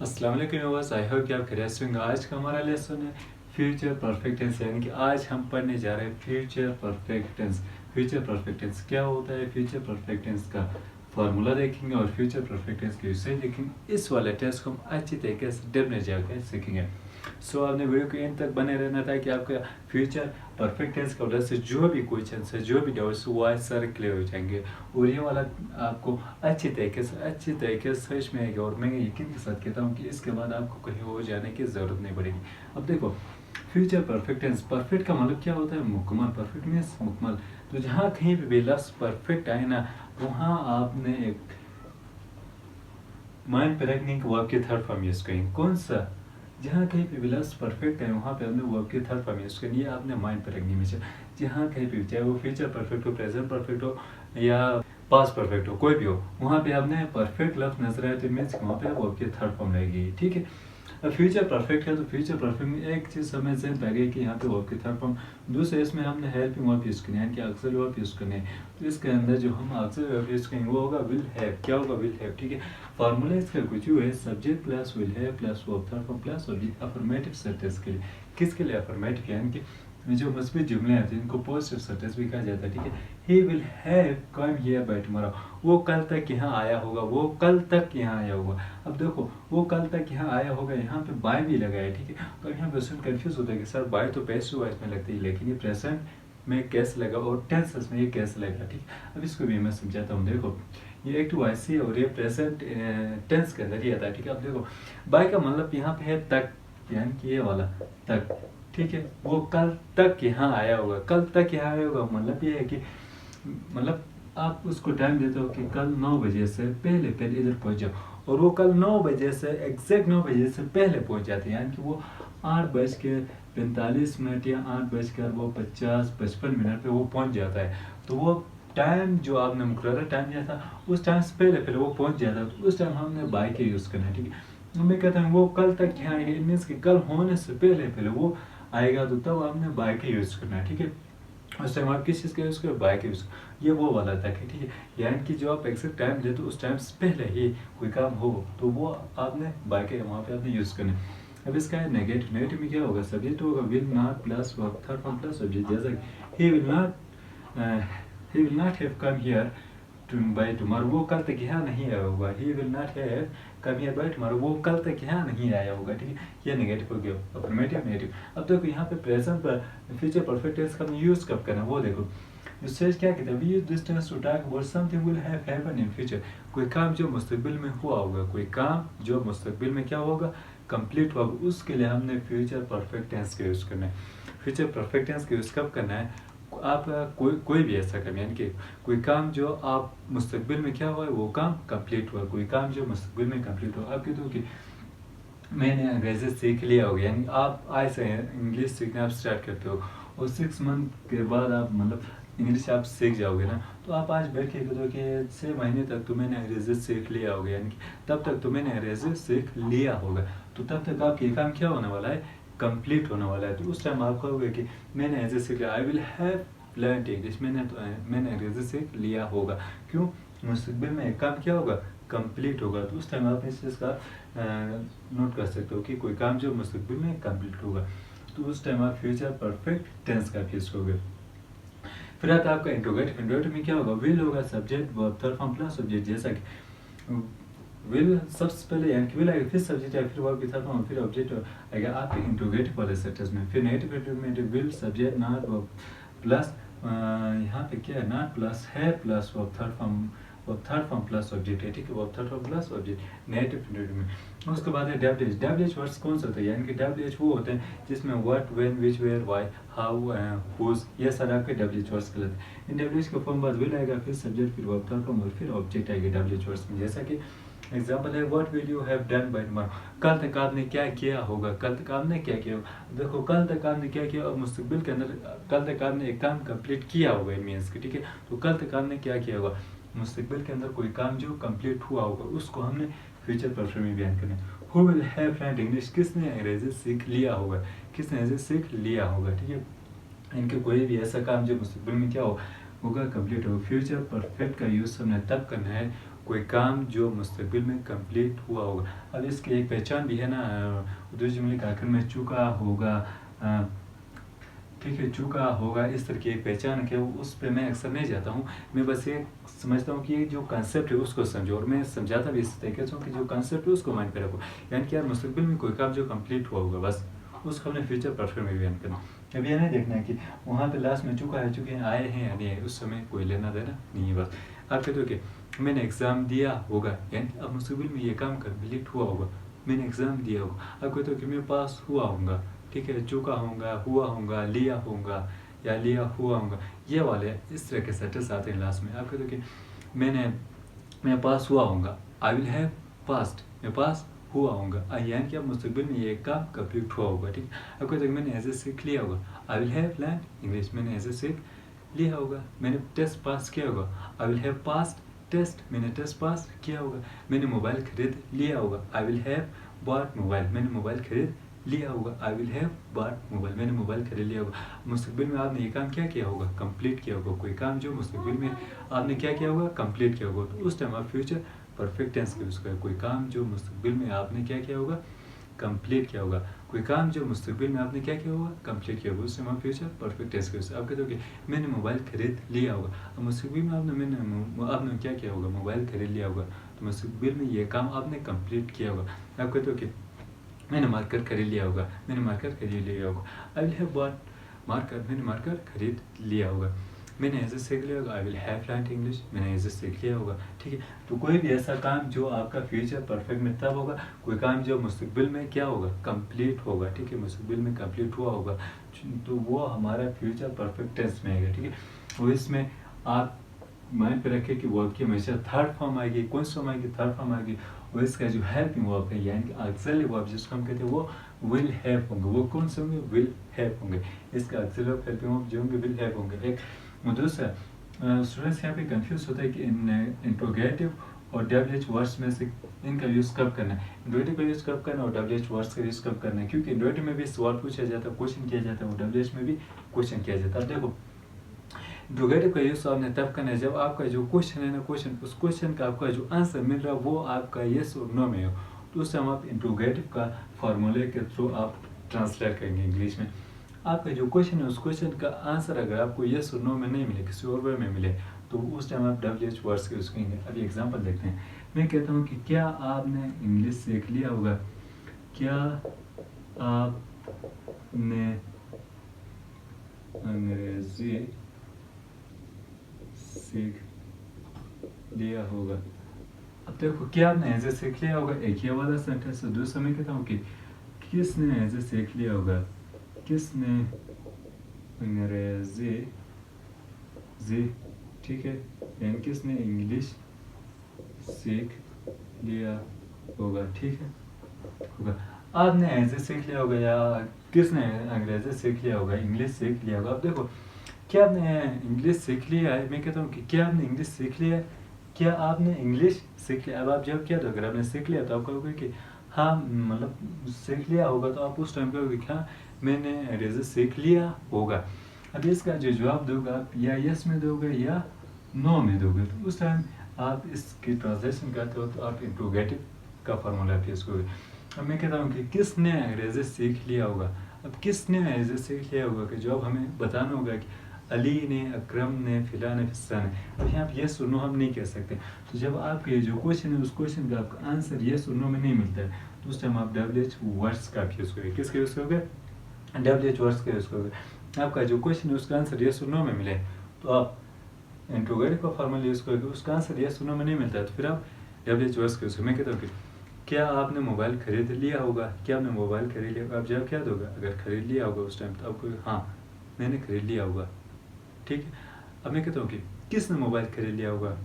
अस्सलाम वालेकुम viewers, I hope कि आप खैरियत से होंगे। आज का हमारा लेसन है फ्यूचर परफेक्ट टेंस, यानी कि आज हम पढ़ने जा रहे हैं future perfect tense. Future perfect tense क्या होता है, फ्यूचर परफेक्ट टेंस का फार्मूला देखेंगे और फ्यूचर परफेक्ट टेंस के विषय देखेंगे। इस वाले टेंस को हम अच्छी तरीके से डेमने जाकर सीखेंगे। सो आपने वीडियो के एंड तक बने रहना था कि आपका फ्यूचर परफेक्ट टेंस का वजह से जो भी क्वेश्चन है, जो भी डाउट्स वो आज सारे क्लियर हो जाएंगे और ये वाला आपको अच्छी तरीके से समझ में आएगा। और मैं यकीन के साथ कहता हूँ कि इसके बाद आपको कहीं और जाने की ज़रूरत नहीं पड़ेगी। अब देखो, फ्यूचर परफेक्ट टेंस, परफेक्ट का मतलब क्या होता है, मुकम्मल। परफेक्ट मीन्स मुकम्मल। तो जहाँ कहीं भी लफ्ज़ परफेक्ट आए ना, वहाँ आपने एक माइंड पे रखने के वर्ब के थर्ड फॉर्म यूज़ करेंगे। कौन सा? जहाँ कहीं पे भी लफ्ज़ परफेक्ट है वहाँ पे आपने वर्ब के थर्ड फॉर्म यूज़ करनी है। आपने माइंड पे रखनी है। जहाँ कहीं पे, चाहे वो फ्यूचर परफेक्ट हो, प्रेजेंट परफेक्ट हो या पास्ट परफेक्ट हो, कोई भी हो, वहाँ पे आपने परफेक्ट लफ्ज़ नजर आए तो मीन्स वहाँ पे वर्ब के थर्ड फॉर्म लगेगी। ठीक है। अब फ्यूचर परफेक्ट है तो फ्यूचर परफेक्ट में एक चीज़ हमें ज़हन पे आ गई कि यहाँ पे वर्ब के थर्ड फॉर्म। दूसरे इसमें हमने हेल्पिंग वर्ब यूज़ करनी है, यानी कि ऑक्सिलरी वर्ब यूज़ करने हैं। तो इसके अंदर जो हम ऑक्सिलरी वर्ब यूज़ करेंगे वो होगा विल हैव। क्या होगा? Will have. ठीक है। फार्मूला इसका कुछ है, subject plus will have plus verb third form plus affirmative sentence के लिए। किसके लिए अफर्मेटिव? यानी कि जो मस्बत जुमले आते हैं इनको पॉजिटिव सेंटेंस भी कहा जाता है। ठीक है। He will have come here by tomorrow. वो कल तक यहाँ आया होगा, वो कल तक यहाँ आया होगा। अब देखो, वो कल तक यहाँ आया होगा, यहाँ पे बाय भी लगा है। ठीक है। तो यहाँ पे स्टूडेंट कंफ्यूज होता है कि सर बाय तो पैसिव वॉइस में लगती है, लेकिन ये प्रेजेंट में कैसे लगा और टेंसेस में ये कैसे लगा। ठीक है। अब इसको भी मैं समझाता हूँ। देखो, ये एक्टिव वॉइस है और ये प्रेजेंट टेंस के अंदर ही आता है। ठीक है। अब देखो, बाय का मतलब यहाँ पे है तक, यानी कि ये वाला तक। ठीक है। वो कल तक यहाँ आया होगा, कल तक यहाँ आया होगा मतलब ये है कि मतलब आप उसको टाइम देते हो कि कल 9 बजे से पहले पहले इधर पहुंच जाओ, और वो कल 9 बजे से एग्जैक्ट 9 बजे से पहले पहुंच जाते हैं। यानी कि वो 8:45 या 8:50-55 पे वो पहुंच जाता है। तो वो टाइम जो आपने मुकर्रर टाइम दिया था उस टाइम से पहले पहले वो पहुंच जाता है। तो उस टाइम हमने बाय के यूज़ करना है। ठीक है। मैं कहता हूँ वो कल तक यहाँ आएगा, इट मीन्स कि कल होने से पहले पहले वो आएगा, तो तब आपने बाय के यूज़ करना है। ठीक है। उस टाइम आप किस चीज़ का यूज़ करो? बाय का यूज़। ये वो वाला तक है। ठीक है। यानी कि जो आप एक्सेक्ट टाइम दे तो उस टाइम से पहले ही कोई काम हो तो वो आपने बाय के वहाँ पे आपने यूज़ करना है। अब इसका है नेगेटिव। नेगेटिव में क्या होगा? सब्जेक्ट होगा will not plus verb third form plus subject. जैसा he will not have come here by tomorrow. वो कल तक यहाँ नहीं आया होगा। He will not have come here by tomorrow. वो कल तक यहाँ नहीं आया होगा। ठीक है। ये नेगेटिव हो गया, अफर्मेटिव नेगेटिव। अब देखो यहाँ पे प्रेजेंट पर फ्यूचर परफेक्ट टेंस का यूज़ कब करना वो देखो। रिसर्च क्या कहता है? We use this tense to talk about something will have happen in future. कोई काम जो मुस्तकबिल में हुआ होगा, कोई काम जो मुस्तकबिल में क्या होगा? कंप्लीट होगा। उसके लिए हमने फ्यूचर परफेक्ट टेंस का यूज़ करना है। फ्यूचर परफेक्ट टेंस का यूज़ कब करना है? आप कोई भी ऐसा काम, यानी कि कोई काम जो आप मुस्तकबिल में क्या हुआ है वो काम कंप्लीट हुआ। कोई काम जो मुस्तकबिल में कंप्लीट हुआ। आप कहते हो कि मैंने अंग्रेजी सीख लिया होगा, यानी आप आज से इंग्लिश सीखना आप स्टार्ट करते हो और 6 मंथ के बाद आप मतलब इंग्लिश आप सीख जाओगे ना। तो आप आज बैठ के कहते हो कि 6 महीने तक तो मैंने अंग्रेजी सीख लिया होगा, यानी कि तब तक तो मैंने अंग्रेजी सीख लिया होगा। तो तब तक आपका ये काम क्या होने वाला है? कंप्लीट होने वाला है। तो उस टाइम आप कहोगे कि मैंने अंग्रेजी सीख लिया, आई विल हैव लर्न इंग्लिश। मैंने अंग्रेजी सीख लिया होगा। क्यों? मुस्तकबिल में एक काम क्या होगा? कंप्लीट होगा। तो उस टाइम आप इस चीज़ का नोट कर सकते हो कि कोई काम जो मुस्तकबिल में कंप्लीट होगा। तो उस टाइम आप फ्यूचर परफेक्ट टेंस का यूज़ करोगे। फिर आता है आपका इंट्रोगेटिव। इंट्रोगेटिव में क्या होगा? विल होगा, subject verb third form plus subject. जैसा कि विल सबसे पहले, यानी कि विल आएगा, फिर सब्जेक्ट आएगा, फिर वर्ब की थर्ड फॉर्म, फिर ऑब्जेक्ट आएगा आपके इंट्रोगेटिव वाले सेंटेंस में। फिर नेगेटिव में will subject not verb plus यहाँ पे क्या है? नॉट प्लस है plus verb third form plus object है। ठीक है। Verb third form plus object negative interrogative में। उसके बाद है डब्ल्यूएच। डब्ल्यूएच वर्ड्स कौन से होते हैं? यानी कि डब्ल्यूएच वो होते हैं जिसमें what, when, which, where, why, how, whose, ये सारे आपके डब्ल्यूएच वर्ड्स कहलाते हैं। इन डब्ल्यूएच के फॉर्म बाद विल आएगा, फिर सब्जेक्ट, फिर वर्ब थर्ड फॉर्म और फिर ऑब्जेक्ट आएगा डब्ल्यूएच वर्ड्स में। जैसा कि एग्जाम्पल है, what will you have done by tomorrow. कल तक आपने क्या किया होगा? कल तक आपने क्या किया होगा? देखो, कल तक आपने क्या किया और मुस्तकबिल के अंदर कल तक आपने एक काम कंप्लीट किया होगा मीन्स की। ठीक है। तो कल तक आपने क्या किया होगा? मुस्तकबिल के अंदर कोई काम जो कंप्लीट हुआ होगा उसको हमने फ्यूचर परफेक्ट में बयान करना है। Who will have learned English. किसने अंग्रेजी सीख लिया होगा? किसने अंग्रेजी सीख लिया होगा? ठीक है। इनके कोई भी ऐसा काम जो मुस्तकबिल में क्या होगा? कंप्लीट होगा। फ्यूचर परफेक्ट का यूज़ हमने तब करना है कोई काम जो मुस्तकबिल में कंप्लीट हुआ होगा। अब इसकी एक पहचान भी है ना, उर्दू जुमले के आखिर में चुका होगा, ठीक है, चुका होगा, इस तरह की एक पहचान है, उस पर मैं अक्सर नहीं जाता हूँ। मैं बस ये समझता हूँ कि ये जो कंसेप्ट है उसको समझो, और मैं समझाता भी इस तरीके से हूँ कि जो कंसेप्ट है उसको माइंड पे रखो। यानी कि यार मुस्तकबिल में कोई काम जो कंप्लीट हुआ होगा, बस उसको हमने फ्यूचर परफेक्ट में बयान करना। अब ये नहीं देखना है कि वहाँ पे लास्ट में चुका है, चुके हैं, आए हैं या नहीं है, उस समय कोई लेना देना नहीं है। बस आप कहते हो कि मैंने एग्ज़ाम दिया होगा, यानी अब मुस्तकबिल में ये काम कंप्लीट हुआ होगा, मैंने एग्ज़ाम दिया होगा। आप कहते हो कि मैं पास हुआ हूँगा, ठीक है, चुका होगा, हुआ होगा, लिया होगा या लिया हुआ होगा, ये वाले इस तरह के सेंटेंस आते हैं लास्ट में। आप कहते हो कि मैं पास हुआ होगा, आई विल हैव पास्ट, मैं पास हुआ होगा, यानी कि अब मुस्तकबिल में ये काम कंप्लीट हुआ होगा, ठीक है। अब कहते हैं मैंने ऐसे सीख लिया होगा, I will have learn English, मैंने ऐसे सीख लिया होगा। मैंने टेस्ट पास किया होगा, I will have passed test, मैंने टेस्ट पास किया होगा। मैंने मोबाइल खरीद लिया होगा, I will have bought mobile, मैंने मोबाइल खरीद लिया होगा। I will have bought mobile, मैंने मोबाइल खरीद लिया होगा। मुस्तकबिल में आपने ये काम क्या किया होगा, कंप्लीट किया होगा। कोई काम जो मुस्तकबिल में आपने क्या किया होगा, कंप्लीट किया होगा, तो उस टाइम आप फ्यूचर परफेक्ट टेंस का यूज़ करें। कोई काम जो मुस्तकबिल में आपने क्या किया होगा, कंप्लीट किया होगा। कोई काम जो मुस्तकबिल में आपने क्या किया होगा, कंप्लीट किया होगा, उस टाइम आप फ्यूचर परफेक्ट टेंस का यूज़। आप कहते हो कि मैंने मोबाइल खरीद लिया होगा। अब मुस्तकबिल में आपने क्या किया होगा, मोबाइल खरीद लिया होगा, तो मुस्तकबिल में ये काम आपने कंप्लीट किया होगा। आप कहते हो कि मैंने मार्कर खरीद लिया होगा, मैंने मार्कर खरीद लिया होगा। I will have bot marker, मैंने मार्कर खरीद लिया होगा। मैंने ऐसे सीख लिया होगा, I will have learned English, मैंने ऐसे सीख लिया होगा, ठीक है। तो कोई भी ऐसा काम जो आपका फ्यूचर परफेक्ट में तब होगा, कोई काम जो मुस्तकबिल में क्या होगा, कंप्लीट होगा, ठीक है, मुस्तकबिल में कंप्लीट हुआ होगा, तो वो हमारा फ्यूचर परफेक्ट टेंस में आएगा, ठीक है। और इसमें आप माइंड पे रखें कि वर्ब की हमेशा थर्ड फॉर्म आएगी। कौन सी फॉर्म आएगी, थर्ड फॉर्म आएगी। और इसका जो हेल्पिंग वर्ब है, यानी कि ऑक्सिलरी वर्ब जिसको हम कहते हैं, वो विल हैव होंगे। वो कौन से होंगे, विल हैव होंगे। इसका ऑक्सिलरी वर्ब, हेल्पिंग वर्ब जो होंगे, विल हैव होंगे। एक दूसरा स्टूडेंट्स यहाँ पे कंफ्यूज होता है कि इंट्रोगेटिव और WH वर्ड्स में से इनका यूज़ कब करना है, इंट्रोगेटिव का यूज़ कब करना है और WH वर्ड्स का यूज़ कब करना है। क्योंकि इंट्रोगेटिव में भी सवाल पूछा जाता है, क्वेश्चन किया जाता है, और WH में भी क्वेश्चन किया जाता है। अब देखो इंट्रोगेटिव का यूज़ आपने तब करना है जब आपका जो क्वेश्चन है ना, उस क्वेश्चन का आपका जो आंसर मिल रहा है वो आपका येस और नो में हो, तो उस टाइम आप इंट्रोगेटिव का फार्मूले के थ्रू आप ट्रांसलेट करेंगे इंग्लिश में। आपका जो क्वेश्चन है उस क्वेश्चन का आंसर अगर आपको येस और नो में नहीं मिले, किसी और वे में मिले, तो उस टाइम आप WH वर्ड्स का यूज़ करेंगे। अभी एग्जांपल देखते हैं। मैं कहता हूँ कि क्या आपने इंग्लिश सीख लिया होगा, क्या आपने अंग्रेजी सीख लिया होगा। अब देखो क्या आपने ऐसे सीख लिया होगा, एक ये वाला सेंटेंस है। दूसरा मैं कहता हूँ कि किसने ऐसे सीख लिया होगा, किसने अंग्रेजी जी, ठीक है, यानी किसने इंग्लिश सीख लिया होगा, ठीक है, होगा। आपने ऐसे सीख लिया होगा या किसने अंग्रेजी सीख लिया होगा, इंग्लिश सीख लिया होगा। अब देखो क्या आपने इंग्लिश सीख लिया है, मैं कहता हूँ कि क्या आपने इंग्लिश सीख लिया है, क्या आपने इंग्लिश सीख लिया। अब आप जब क्या, तो अगर आपने सीख लिया तो आप कहोगे कि हाँ, मतलब सीख लिया होगा, तो आप उस टाइम कहोगे कि हाँ मैंने अंग्रेजी सीख लिया होगा। अब इसका जो जवाब दोगे आप या यस में दोगे या नो में दोगे, तो उस टाइम आप इसकी ट्रांसलेशन करते हो तो आप इंट्रोगेटिव का फार्मूला यूज़ करोगे। अब मैं कहता हूँ कि किसने अंग्रेजी सीख लिया होगा। अब किसने अंग्रेजी सीख लिया होगा कि जवाब हमें बताना होगा कि अली ने, अकरम ने, फिला ने, फिस्सा ने। अब यहाँ पर येस और नो हम नहीं कह सकते। तो जब आपके जो क्वेश्चन है उस क्वेश्चन का आपका आंसर येस और नो में नहीं मिलता है, तो उस टाइम आप WH वर्ड्स का यूज़ करोगे। किसका यूज़ करोगे, WH वर्ड्स का यूज़ करोगे। आपका जो क्वेश्चन है उसका आंसर येस और नो में मिले तो आप इंट्रोगेटिव का फार्मूला यूज़ करोगे। उसका आंसर येस और नो में नहीं मिलता है तो फिर आप WH वर्ड्स का यूज़ करोगे। मैं कहता हूँ कि क्या आपने मोबाइल खरीद लिया होगा, क्या आपने मोबाइल खरीद लिया होगा। आप जवाब क्या दोगे, अगर खरीद लिया होगा उस टाइम तो आपको हाँ मैंने खरीद लिया होगा, ठीक है। अब मैं कहता हूँ कि किसने मोबाइल खरीद लिया होगा।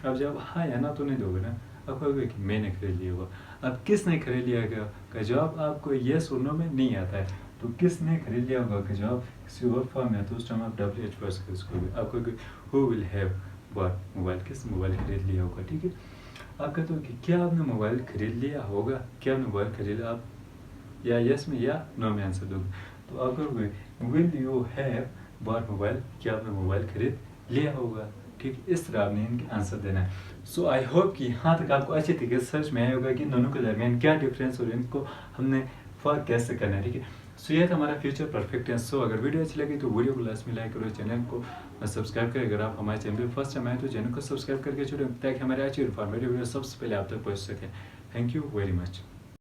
अब जब हाँ या ना तो नहीं दोगे ना, अब कहोगे कि मैंने खरीद लिया होगा। अब किसने खरीद लिया होगा का जवाब आपको येस और नो में नहीं आता है, तो किसने खरीद लिया होगा का जवाब किसी और फॉर्म में है, तो उस टाइम आप WH वर्ड्स का यूज़ करोगे। आप कहोगे who will have bought mobile, किसने मोबाइल खरीद लिया होगा, ठीक है। आप कहते हो कि क्या आपने मोबाइल खरीद लिया होगा, क्या आपने मोबाइल खरीद लिया, आप या यस में या नो में आंसर दोगे। तो आप कहोगे will you have bought mobile, क्या आपने मोबाइल खरीद लिया होगा, ठीक, इस तरह आपने इनके आंसर देना है। सो आई होप कि यहाँ तक आपको अच्छे तरीके से समझ में आया होगा कि इन दोनों के दरमियान क्या डिफरेंस और इनको हमने फ़र्क कैसे करना है, ठीक है। सो ये था हमारा फ्यूचर परफेक्ट टेंस। सो अगर वीडियो अच्छी लगी तो वीडियो को लास्ट में लाइक करो, चैनल को सब्सक्राइब करें। अगर आप हमारे चैनल पर फर्स्ट टाइम आए तो चैनल को सब्सक्राइब करके छोड़ें ताकि हमारे अच्छी इन्फॉर्मेटिव वीडियो सबसे पहले आप तक पहुँच सके। Thank you very much.